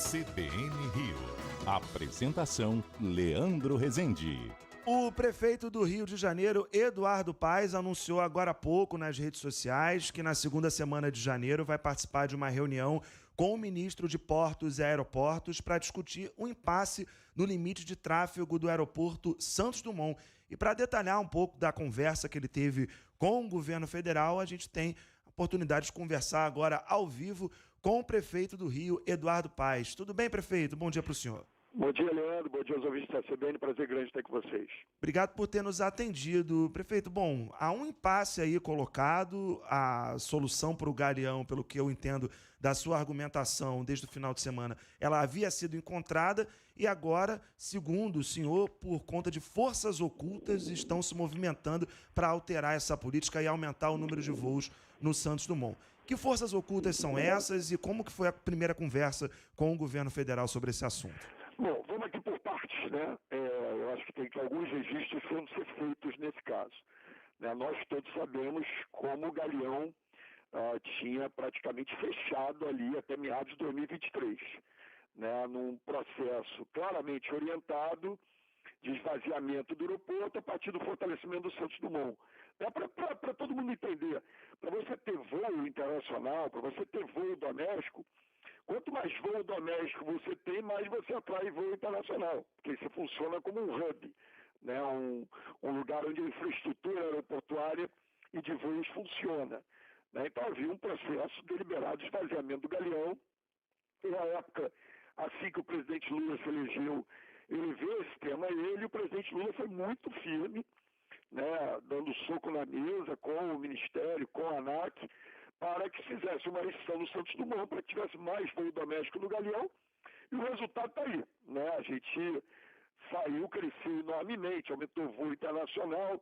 CBN Rio. Apresentação: Leandro Rezende. O prefeito do Rio de Janeiro, Eduardo Paes, anunciou agora há pouco nas redes sociais que na segunda semana de janeiro vai participar de uma reunião com o ministro de Portos e Aeroportos para discutir o impasse no limite de tráfego do aeroporto Santos Dumont. E para detalhar um pouco da conversa que ele teve com o governo federal, a gente tem a oportunidade de conversar agora ao vivo com o prefeito do Rio, Eduardo Paes. Tudo bem, prefeito? Bom dia para o senhor. Bom dia, Leandro. Bom dia aos ouvintes da CBN. Prazer grande estar com vocês. Obrigado por ter nos atendido. Prefeito, bom, há um impasse aí colocado, a solução para o Galeão, pelo que eu entendo da sua argumentação desde o final de semana, ela havia sido encontrada e agora, segundo o senhor, por conta de forças ocultas, estão se movimentando para alterar essa política e aumentar o número de voos no Santos Dumont. Que forças ocultas são essas e como que foi a primeira conversa com o governo federal sobre esse assunto? Bom, vamos aqui por partes, né? Eu acho que tem que alguns registros vão ser feitos nesse caso. Nós todos sabemos como o Galeão tinha praticamente fechado ali até meados de 2023, num processo claramente orientado de esvaziamento do aeroporto a partir do fortalecimento do Santos Dumont. Para todo mundo entender, para você ter voo internacional, para você ter voo doméstico, quanto mais voo doméstico você tem, mais você atrai voo internacional, porque isso funciona como um hub, um lugar onde a infraestrutura aeroportuária e de voos funciona. Então havia um processo deliberado de esvaziamento do Galeão. Na época, assim que o presidente Lula se elegeu, ele veio esse tema a ele, e o presidente Lula foi muito firme, dando soco na mesa com o Ministério, com a ANAC, para que fizesse uma restrição no Santos Dumont, para que tivesse mais voo doméstico no Galeão, e o resultado está aí. A gente saiu, cresceu enormemente, aumentou o voo internacional,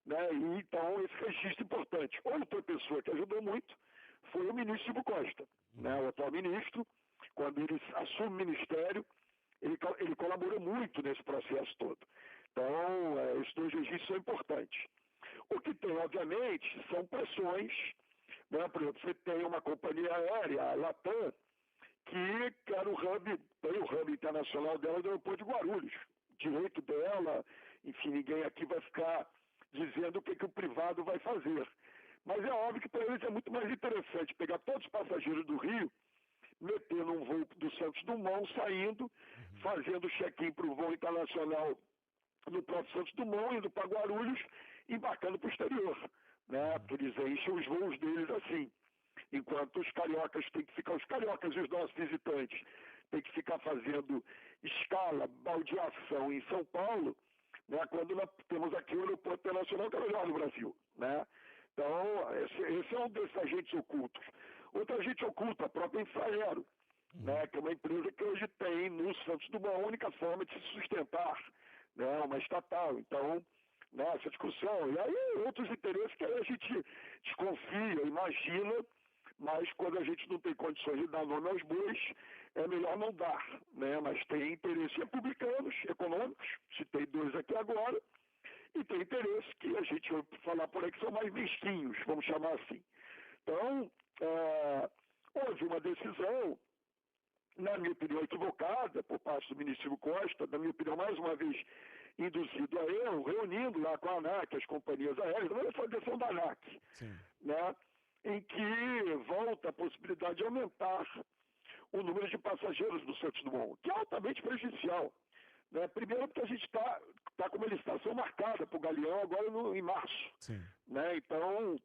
e então esse registro importante. Outra pessoa que ajudou muito foi o ministro Silvio Costa, o atual ministro. Quando ele assume o ministério, ele colaborou muito nesse processo todo. Então, esses dois registros são importantes. O que tem, obviamente, são pressões. Por exemplo, você tem uma companhia aérea, a Latam, que era tem o hub internacional dela do aeroporto de Guarulhos. Direito dela, enfim, ninguém aqui vai ficar dizendo o que o privado vai fazer. Mas é óbvio que para eles é muito mais interessante pegar todos os passageiros do Rio, meter num voo do Santos Dumont, saindo, fazendo check-in para o voo internacional no próprio Santos Dumont, indo para Guarulhos, embarcando para o exterior. Porque eles enchem os voos deles assim. Enquanto os cariocas os cariocas e os nossos visitantes têm que ficar fazendo escala, baldeação em São Paulo, quando nós temos aqui o aeroporto internacional que é o melhor do Brasil. Então, esse é um desses agentes ocultos. Outro agente oculto, a própria Infraero, que é uma empresa que hoje tem no Santos Dumont a única forma de se sustentar, uma estatal. Então, essa discussão. E aí outros interesses que a gente desconfia, imagina, mas quando a gente não tem condições de dar nome aos bois, é melhor não dar. Mas tem interesses republicanos, econômicos, citei dois aqui agora, e tem interesses que a gente vai falar por aí que são mais mesquinhos, vamos chamar assim. Então, houve uma decisão, na minha opinião, equivocada por parte do ministro Silvio Costa, na minha opinião, mais uma vez induzido a erro, reunindo lá com a ANAC, as companhias aéreas, mas foi a decisão da ANAC, em que volta a possibilidade de aumentar o número de passageiros do Santos Dumont, que é altamente prejudicial. Primeiro porque a gente está com uma licitação marcada para o Galeão agora em março. Então,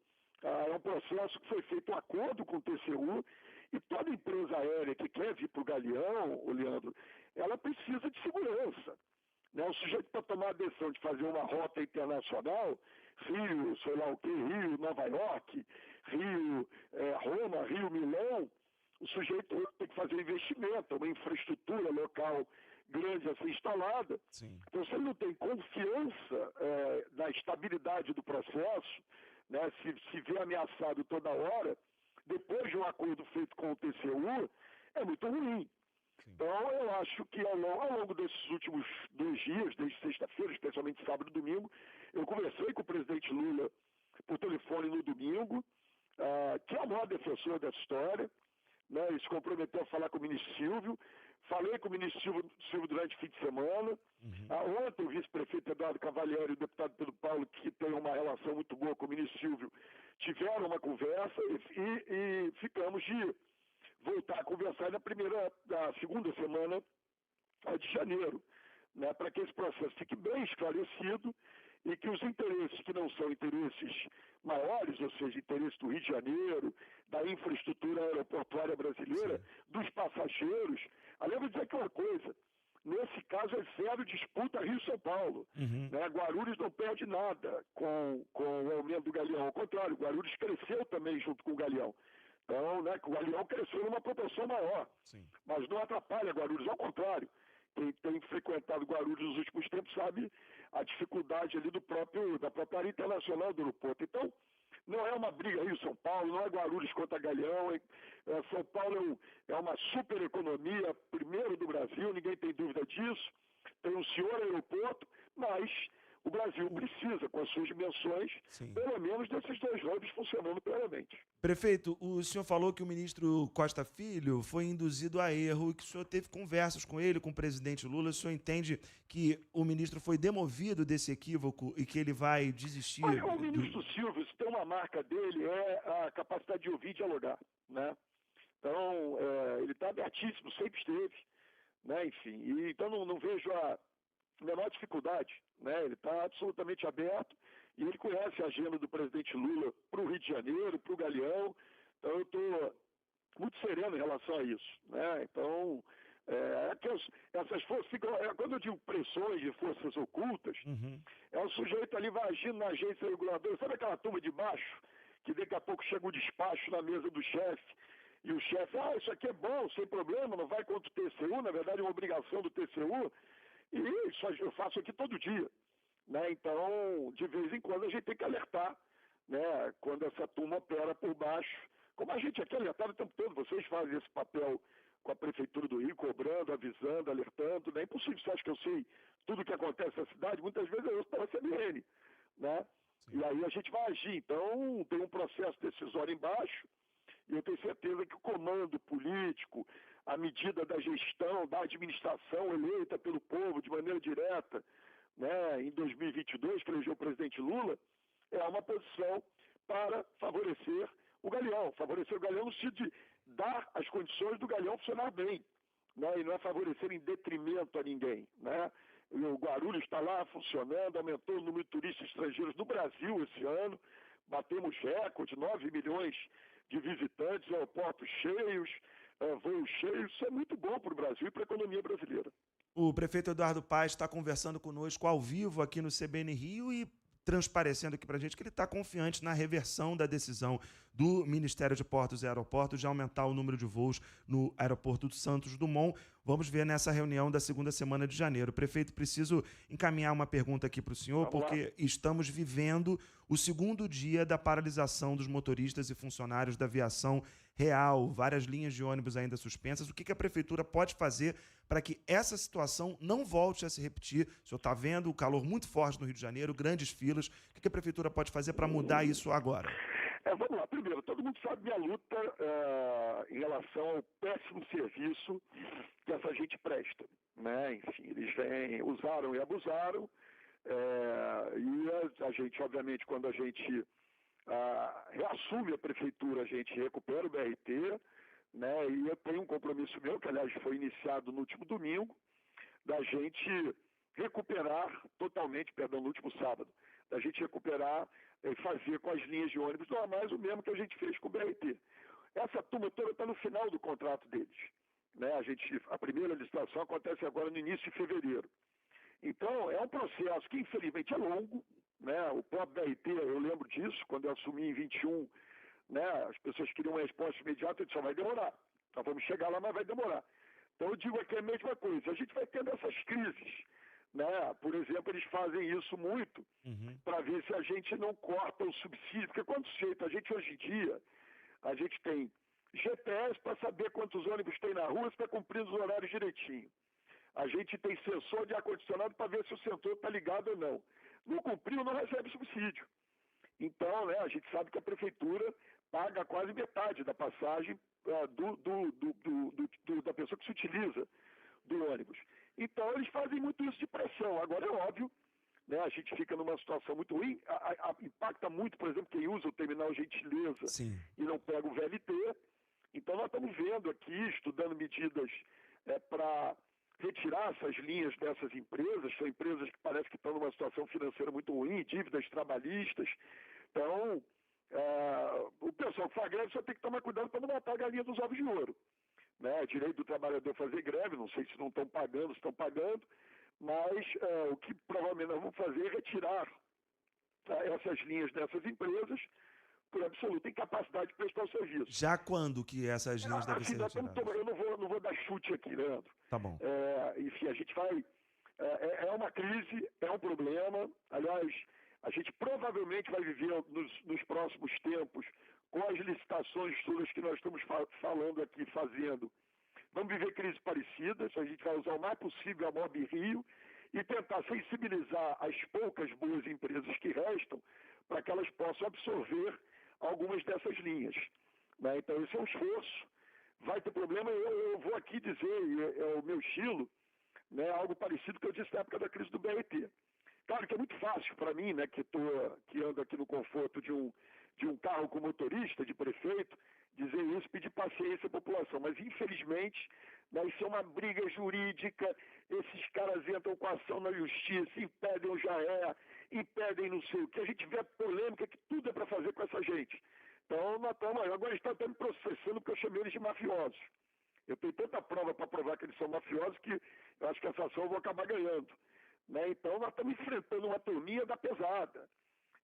é um processo que foi feito um acordo com o TCU, e toda empresa aérea que quer vir para o Galeão, Leandro, ela precisa de segurança. O sujeito para tomar a decisão de fazer uma rota internacional, Rio, sei lá o que, Rio, Nova York, Rio, Roma, Rio, Milão, o sujeito tem que fazer investimento, uma infraestrutura local grande a ser instalada. Então, se ele não tem confiança na estabilidade do processo, se vê ameaçado toda hora, depois de um acordo feito com o TCU, é muito ruim. Então, eu acho que ao longo desses últimos 2 dias, desde sexta-feira, especialmente sábado e domingo, eu conversei com o presidente Lula por telefone no domingo, que é o maior defensor dessa história, né? Ele se comprometeu a falar com o ministro Silvio. Falei com o ministro Silvio durante o fim de semana. Ontem o vice-prefeito Eduardo Cavalieri e o deputado Pedro Paulo, que tem uma relação muito boa com o ministro Silvio, tiveram uma conversa e ficamos de voltar a conversar na segunda semana de janeiro, né, para que esse processo fique bem esclarecido e que os interesses que não são interesses maiores, ou seja, interesses do Rio de Janeiro, da infraestrutura aeroportuária brasileira, sim, dos passageiros. Aliás, vou dizer aqui uma coisa, nesse caso é zero disputa Rio-São Paulo. Né? Guarulhos não perde nada com o aumento do Galeão, ao contrário, Guarulhos cresceu também junto com o Galeão. Então, né, o Galeão cresceu numa proporção maior, sim, mas não atrapalha Guarulhos, ao contrário. Quem tem frequentado Guarulhos nos últimos tempos sabe a dificuldade ali da própria área internacional do aeroporto. Então, não é uma briga Rio-São Paulo, não é Guarulhos contra Galeão. São Paulo é uma super economia, primeiro do Brasil, ninguém tem dúvida disso. Tem um senhor aeroporto, mas o Brasil precisa, com as suas dimensões, sim, pelo menos desses dois hubs funcionando plenamente. Prefeito, o senhor falou que o ministro Costa Filho foi induzido a erro e que o senhor teve conversas com ele, com o presidente Lula. O senhor entende que o ministro foi demovido desse equívoco e que ele vai desistir? Olha, o ministro Silvio, se tem uma marca dele, é a capacidade de ouvir e dialogar, né? Então, ele está abertíssimo, sempre esteve, né? Enfim, então não vejo a menor dificuldade, né? Ele está absolutamente aberto e ele conhece a agenda do presidente Lula para o Rio de Janeiro, para o Galeão. Então eu estou muito sereno em relação a isso, né? Então essas forças ficam, quando eu digo pressões de forças ocultas, o sujeito ali vai agindo na agência reguladora, sabe aquela turma de baixo que daqui a pouco chega o despacho na mesa do chefe e o chefe, isso aqui é bom, sem problema, não vai contra o TCU, na verdade é uma obrigação do TCU. E isso eu faço aqui todo dia, né? Então, de vez em quando a gente tem que alertar, né? Quando essa turma opera por baixo, como a gente aqui alertado o tempo todo, vocês fazem esse papel com a Prefeitura do Rio, cobrando, avisando, alertando, não é impossível, você acha que eu sei tudo o que acontece na cidade? Muitas vezes eu ouço pela CBN, né? Sim. E aí a gente vai agir, então tem um processo decisório embaixo, e eu tenho certeza que o comando político, a medida da gestão, da administração eleita pelo povo de maneira direta, né, em 2022, que elegeu o presidente Lula, é uma posição para favorecer o Galeão no sentido de dar as condições do Galeão funcionar bem, né, e não é favorecer em detrimento a ninguém, né. O Guarulhos está lá funcionando, aumentou o número de turistas estrangeiros no Brasil esse ano, batemos recorde, 9 milhões de visitantes, aeroportos cheios, voos cheios. Isso é muito bom para o Brasil e para a economia brasileira. O prefeito Eduardo Paes está conversando conosco ao vivo aqui no CBN Rio e transparecendo aqui para a gente que ele está confiante na reversão da decisão do Ministério de Portos e Aeroportos de aumentar o número de voos no aeroporto do Santos Dumont. Vamos ver nessa reunião da segunda semana de janeiro. Prefeito, preciso encaminhar uma pergunta aqui para o senhor, porque estamos vivendo o segundo dia da paralisação dos motoristas e funcionários da aviação real, várias linhas de ônibus ainda suspensas. O que a Prefeitura pode fazer para que essa situação não volte a se repetir? O senhor está vendo o calor muito forte no Rio de Janeiro, grandes filas. O que a Prefeitura pode fazer para mudar isso agora? Vamos lá. Primeiro, todo mundo sabe minha luta em relação ao péssimo serviço que essa gente presta, né? Enfim, eles usaram e abusaram, e a gente, obviamente, quando a gente reassume a Prefeitura, a gente recupera o BRT, né? E eu tenho um compromisso meu, que aliás foi iniciado no último domingo, da gente recuperar totalmente, no último sábado, da gente recuperar e fazer com as linhas de ônibus normais o mesmo que a gente fez com o BRT. Essa turma toda está no final do contrato deles, né? A primeira licitação acontece agora no início de fevereiro. Então, é um processo que infelizmente é longo, né? O próprio BRT, eu lembro disso, quando eu assumi em 21, né? As pessoas queriam uma resposta imediata, eu disse, vai demorar. Nós vamos chegar lá, mas vai demorar. Então eu digo aqui a mesma coisa, a gente vai tendo essas crises, né? Por exemplo, eles fazem isso muito para ver se a gente não corta o subsídio, porque quando a gente hoje em dia, a gente tem GPS para saber quantos ônibus tem na rua, se está cumprindo os horários direitinho. A gente tem sensor de ar-condicionado para ver se o sensor está ligado ou não. Não cumpriu, não recebe subsídio. Então, né, a gente sabe que a Prefeitura paga quase metade da passagem da pessoa que se utiliza do ônibus. Então, eles fazem muito isso de pressão. Agora, é óbvio, né, a gente fica numa situação muito ruim, impacta muito, por exemplo, quem usa o terminal Gentileza Sim. e não pega o VLT. Então, nós estamos vendo aqui, estudando medidas para retirar essas linhas dessas empresas. São empresas que parece que estão numa situação financeira muito ruim, dívidas trabalhistas. Então, o pessoal que faz greve só tem que tomar cuidado para não matar a galinha dos ovos de ouro. Né? Direito do trabalhador fazer greve, não sei se não estão pagando, se estão pagando, mas o que provavelmente nós vamos fazer é retirar essas linhas dessas empresas por absoluta incapacidade de prestar o serviço. Já quando que essas linhas devem ser retiradas? Eu não vou dar chute aqui, Leandro. Tá bom. Enfim, a gente vai... É uma crise, é um problema. Aliás, a gente provavelmente vai viver nos próximos tempos, com as licitações todas que nós estamos falando aqui, fazendo. Vamos viver crises parecidas, a gente vai usar o mais possível a Mob Rio e tentar sensibilizar as poucas boas empresas que restam para que elas possam absorver algumas dessas linhas. Né? Então, esse é um esforço. Vai ter problema, eu vou aqui dizer, é o meu estilo, né, algo parecido que eu disse na época da crise do BRT. Claro que é muito fácil para mim, né, que ando aqui no conforto de um carro com motorista, de prefeito, dizer isso, pedir paciência à população. Mas, infelizmente, né, isso é uma briga jurídica, esses caras entram com ação na justiça, impedem o JAE, impedem não sei o que. A gente vê a polêmica que tudo é para fazer com essa gente. Então, agora estão até me processando porque eu chamei eles de mafiosos. Eu tenho tanta prova para provar que eles são mafiosos que eu acho que essa ação eu vou acabar ganhando. Né? Então, nós estamos enfrentando uma turminha da pesada,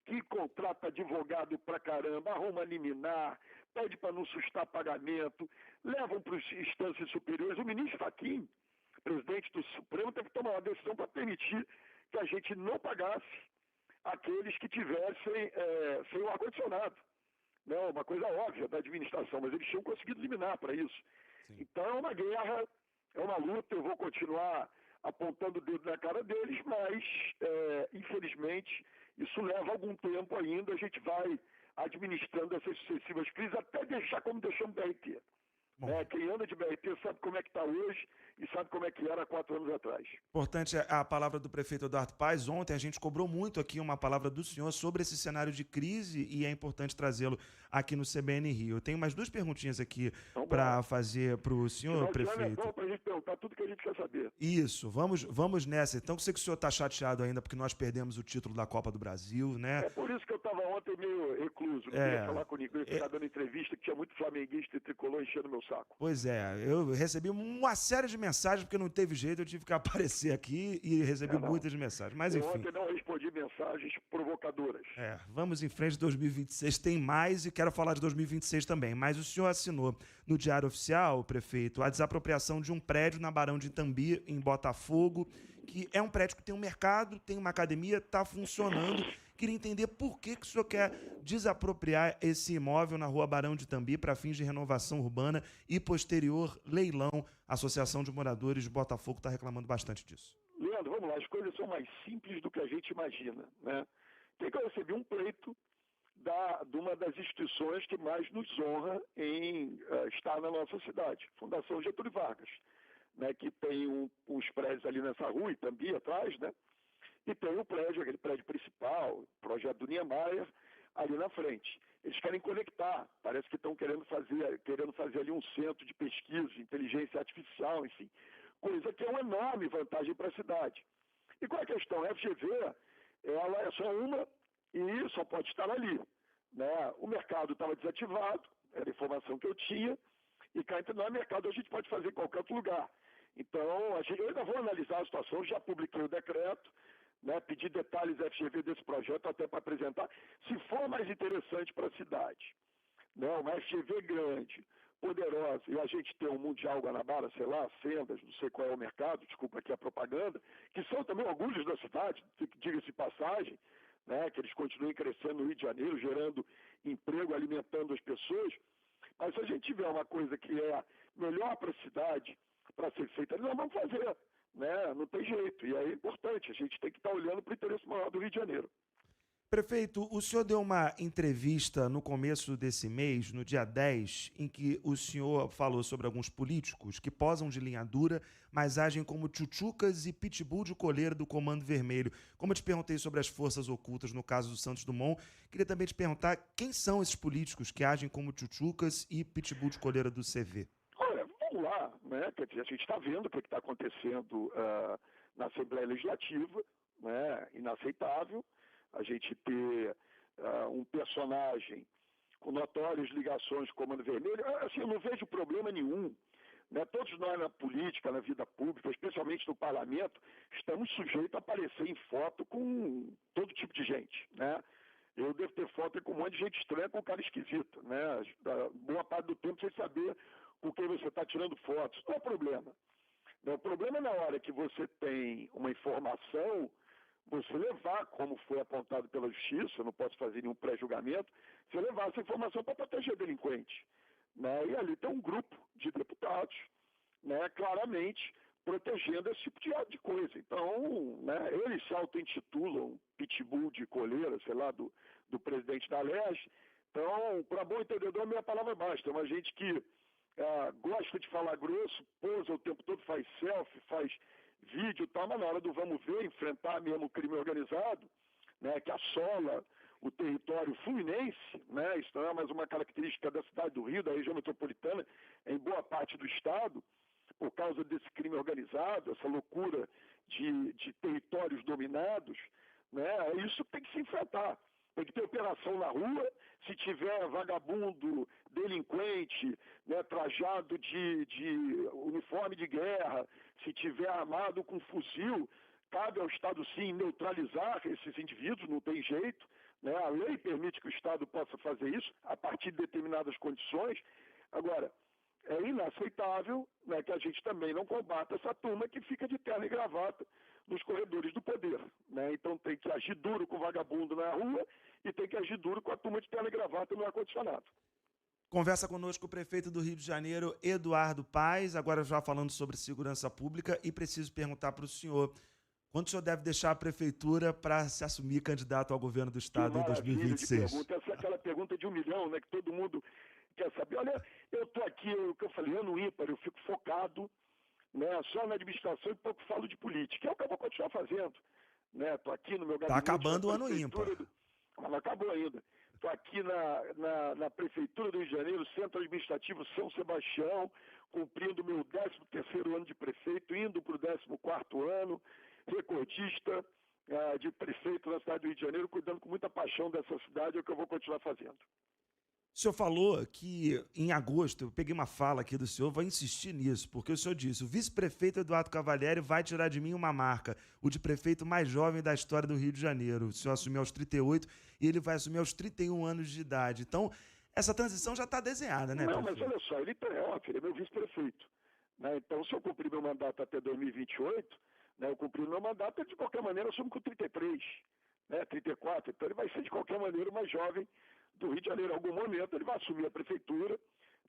que contrata advogado pra caramba, arruma liminar, pede para não sustar pagamento, levam para as instâncias superiores. O ministro Fachin, presidente do Supremo, teve que tomar uma decisão para permitir que a gente não pagasse aqueles que tivessem sem o ar-condicionado. Não, uma coisa óbvia da administração, mas eles tinham conseguido liminar para isso. Sim. Então é uma guerra, é uma luta, eu vou continuar apontando o dedo na cara deles, mas infelizmente isso leva algum tempo ainda, a gente vai administrando essas sucessivas crises até deixar como deixamos o BRT. Quem anda de BRT sabe como é que está hoje e sabe como é que era 4 anos atrás. Importante a palavra do prefeito Eduardo Paes. Ontem a gente cobrou muito aqui uma palavra do senhor sobre esse cenário de crise e é importante trazê-lo aqui no CBN Rio. Eu tenho mais 2 perguntinhas aqui para fazer para o senhor, prefeito. É para a gente perguntar tudo que a gente quer saber. Isso, vamos nessa. Então, eu sei que o senhor está chateado ainda porque nós perdemos o título da Copa do Brasil, né? É por isso que eu estava ontem meio recluso, não queria falar com ninguém, ficar dando entrevista, que tinha muito flamenguista e tricolor enchendo meu saco. Pois é, eu recebi uma série de mensagens, porque não teve jeito, eu tive que aparecer aqui e recebi muitas mensagens. Mas enfim. Ontem não respondi mensagens provocadoras. Vamos em frente, 2026 tem mais e quero falar de 2026 também. Mas o senhor assinou no Diário Oficial, prefeito, a desapropriação de um prédio na Barão de Itambi, em Botafogo, que é um prédio que tem um mercado, tem uma academia, está funcionando. Queria entender por que o senhor quer desapropriar esse imóvel na Rua Barão de Itambi para fins de renovação urbana e posterior leilão. A Associação de Moradores de Botafogo está reclamando bastante disso. Leandro, vamos lá, as coisas são mais simples do que a gente imagina, né? Tem que eu recebi um pleito de uma das instituições que mais nos honra em estar na nossa cidade, Fundação Getúlio Vargas, né, que tem uns prédios ali nessa rua, Itambi, atrás, né? E tem o prédio, aquele prédio principal, projeto do Niemeyer, ali na frente. Eles querem conectar, parece que estão querendo fazer ali um centro de pesquisa, de inteligência artificial, enfim, coisa que é uma enorme vantagem para a cidade. E qual é a questão? A FGV, ela é só uma e só pode estar ali. Né? O mercado estava desativado, era a informação que eu tinha, e cá entre nós, mercado a gente pode fazer em qualquer outro lugar. Então, eu ainda vou analisar a situação, já publiquei o decreto, né, pedir detalhes FGV desse projeto até para apresentar, se for mais interessante para a cidade. Né, uma FGV grande, poderosa, e a gente tem um Mundial Guanabara, sei lá, Sendas, não sei qual é o mercado, desculpa aqui a propaganda, que são também orgulhos da cidade, diga-se passagem, né, que eles continuem crescendo no Rio de Janeiro, gerando emprego, alimentando as pessoas. Mas se a gente tiver uma coisa que é melhor para a cidade, para ser feita, nós vamos fazer. Né? Não tem jeito. E aí é importante, a gente tem que estar olhando para o interesse maior do Rio de Janeiro. Prefeito, o senhor deu uma entrevista no começo desse mês, no dia 10, em que o senhor falou sobre alguns políticos que posam de linha dura, mas agem como tchutchucas e pitbull de coleira do Comando Vermelho. Como eu te perguntei sobre as forças ocultas no caso do Santos Dumont, queria também te perguntar quem são esses políticos que agem como tchutchucas e pitbull de coleira do CV? Olha, vamos lá, né? Quer dizer, a gente está vendo o que está acontecendo na Assembleia Legislativa, né? Inaceitável a gente ter um personagem com notórias ligações com o Comando Vermelho. Assim, eu não vejo problema nenhum. Né? Todos nós na política, na vida pública, especialmente no parlamento, estamos sujeitos a aparecer em foto com todo tipo de gente. Né? Eu devo ter foto com um monte de gente estranha, com um cara esquisito. Né? Boa parte do tempo sem saber com quem você está tirando fotos. Não é problema. O problema é na hora que você tem uma informação, você levar, como foi apontado pela Justiça, eu não posso fazer nenhum pré-julgamento, você levar essa informação para proteger delinquente. Né? E ali tem um grupo de deputados, né, claramente protegendo esse tipo de coisa. Então, né, eles se auto-intitulam pitbull de coleira, sei lá, do presidente da Leste. Então, para bom entendedor, a minha palavra basta. É uma gente que gosta de falar grosso, pousa o tempo todo, faz selfie, faz vídeo e tal, mas na hora do vamos ver, enfrentar mesmo o crime organizado, né, que assola o território fluminense, né, isso não é mais uma característica da cidade do Rio, da região metropolitana, em boa parte do estado, por causa desse crime organizado, essa loucura de territórios dominados, né, é isso que tem que se enfrentar. Tem que ter operação na rua, se tiver vagabundo, delinquente, né, trajado de uniforme de guerra, se tiver armado com fuzil, cabe ao Estado sim neutralizar esses indivíduos, não tem jeito. Né? A lei permite que o Estado possa fazer isso a partir de determinadas condições. Agora, é inaceitável, né, que a gente também não combata essa turma que fica de terno e gravata nos corredores do poder. Né? Então tem que agir duro com o vagabundo na rua e tem que agir duro com a turma de terno e gravata no ar-condicionado. Conversa conosco o prefeito do Rio de Janeiro, Eduardo Paes, agora já falando sobre segurança pública, e preciso perguntar para o senhor, quando o senhor deve deixar a prefeitura para se assumir candidato ao governo do estado em 2026? Essa é aquela pergunta de 1 milhão, né, que todo mundo quer saber. Olha, eu estou aqui, o que eu falei, ano ímpar, eu fico focado, né, só na administração e pouco falo de política, é o que eu vou continuar fazendo. Estou aqui no meu gabinete. Está acabando o ano ímpar. Mas não acabou ainda. Estou aqui na Prefeitura do Rio de Janeiro, Centro Administrativo São Sebastião, cumprindo meu 13º ano de prefeito, indo para o 14º ano, recordista de prefeito na cidade do Rio de Janeiro, cuidando com muita paixão dessa cidade, é o que eu vou continuar fazendo. O senhor falou que em agosto, eu peguei uma fala aqui do senhor, vou insistir nisso, porque o senhor disse, o vice-prefeito Eduardo Cavalieri vai tirar de mim uma marca, o de prefeito mais jovem da história do Rio de Janeiro. O senhor assumiu aos 38 e ele vai assumir aos 31 anos de idade. Então, essa transição já está desenhada, né, Não, prefeito? mas olha só, ele é meu vice-prefeito. Né? Então, se eu cumprir meu mandato até 2028, né, eu cumprir meu mandato, ele de qualquer maneira assume com 33, né, 34. Então, ele vai ser de qualquer maneira o mais jovem do Rio de Janeiro. Em algum momento ele vai assumir a prefeitura,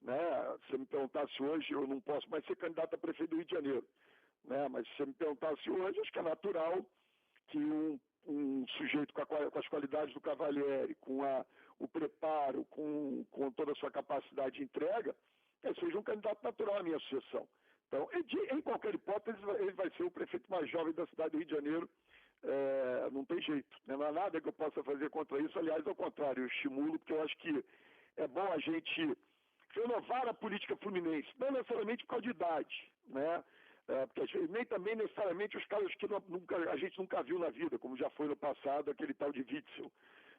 né? Se você me perguntasse hoje, eu não posso mais ser candidato a prefeito do Rio de Janeiro, né? Mas se você me perguntasse hoje, acho que é natural que um sujeito com as qualidades do Cavalieri, com o preparo, com toda a sua capacidade de entrega, seja um candidato natural à minha sucessão. Então, em qualquer hipótese, ele vai ser o prefeito mais jovem da cidade do Rio de Janeiro. Não tem jeito, né? Não há nada que eu possa fazer contra isso. Aliás, ao contrário, eu estimulo, porque eu acho que é bom a gente renovar a política fluminense, não necessariamente por causa de idade, né? Porque nem também necessariamente os caras que a gente nunca viu na vida, como já foi no passado, aquele tal de Witzel,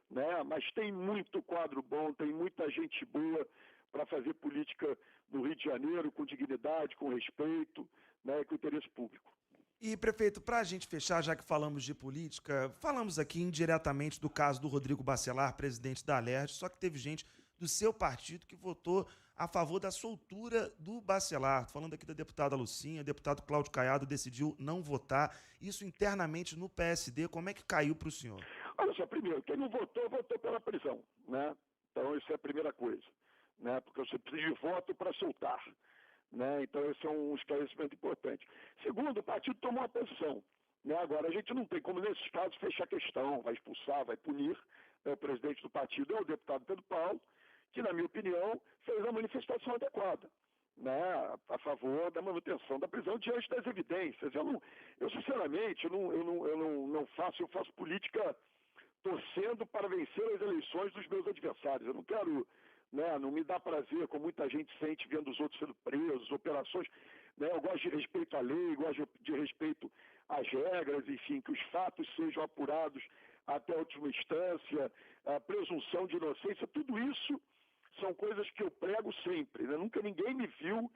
né? Mas tem muito quadro bom, tem muita gente boa para fazer política no Rio de Janeiro com dignidade, com respeito, né? Com interesse público. E, prefeito, para a gente fechar, já que falamos de política, falamos aqui indiretamente do caso do Rodrigo Bacelar, presidente da Alerj, só que teve gente do seu partido que votou a favor da soltura do Bacelar. Falando aqui da deputada Lucinha, o deputado Cláudio Caiado decidiu não votar. Isso internamente no PSD, como é que caiu para o senhor? Olha só, primeiro, quem não votou, votou pela prisão, né? Então, isso é a primeira coisa, né? Porque você precisa de voto para soltar. Né? Então, esse é um esclarecimento importante. Segundo, o partido tomou uma posição. Né? Agora, a gente não tem como, nesses casos, fechar a questão, vai expulsar, vai punir. O presidente do partido é o deputado Pedro Paulo, que, na minha opinião, fez a manifestação adequada, né, a favor da manutenção da prisão diante das evidências. Eu sinceramente, eu faço política torcendo para vencer as eleições dos meus adversários. Eu não quero, né, não me dá prazer, como muita gente sente vendo os outros sendo presos, operações, né, eu gosto de respeito à lei, gosto de respeito às regras, enfim, que os fatos sejam apurados até a última instância, a presunção de inocência, tudo isso são coisas que eu prego sempre, né? Nunca ninguém me viu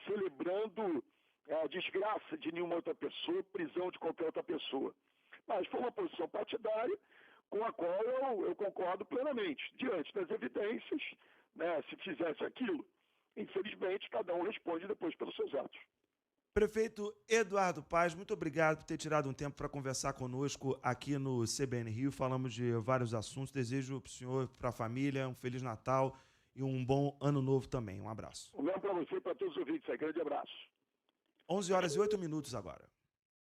celebrando a desgraça de nenhuma outra pessoa, prisão de qualquer outra pessoa. Mas foi uma posição partidária com a qual eu concordo plenamente. Diante das evidências, né, se fizesse aquilo, infelizmente, cada um responde depois pelos seus atos. Prefeito Eduardo Paes, muito obrigado por ter tirado um tempo para conversar conosco aqui no CBN Rio. Falamos de vários assuntos. Desejo para o senhor, para a família, um Feliz Natal e um bom Ano Novo também. Um abraço. O mesmo para você e para todos os ouvintes. Grande abraço. 11h08 agora.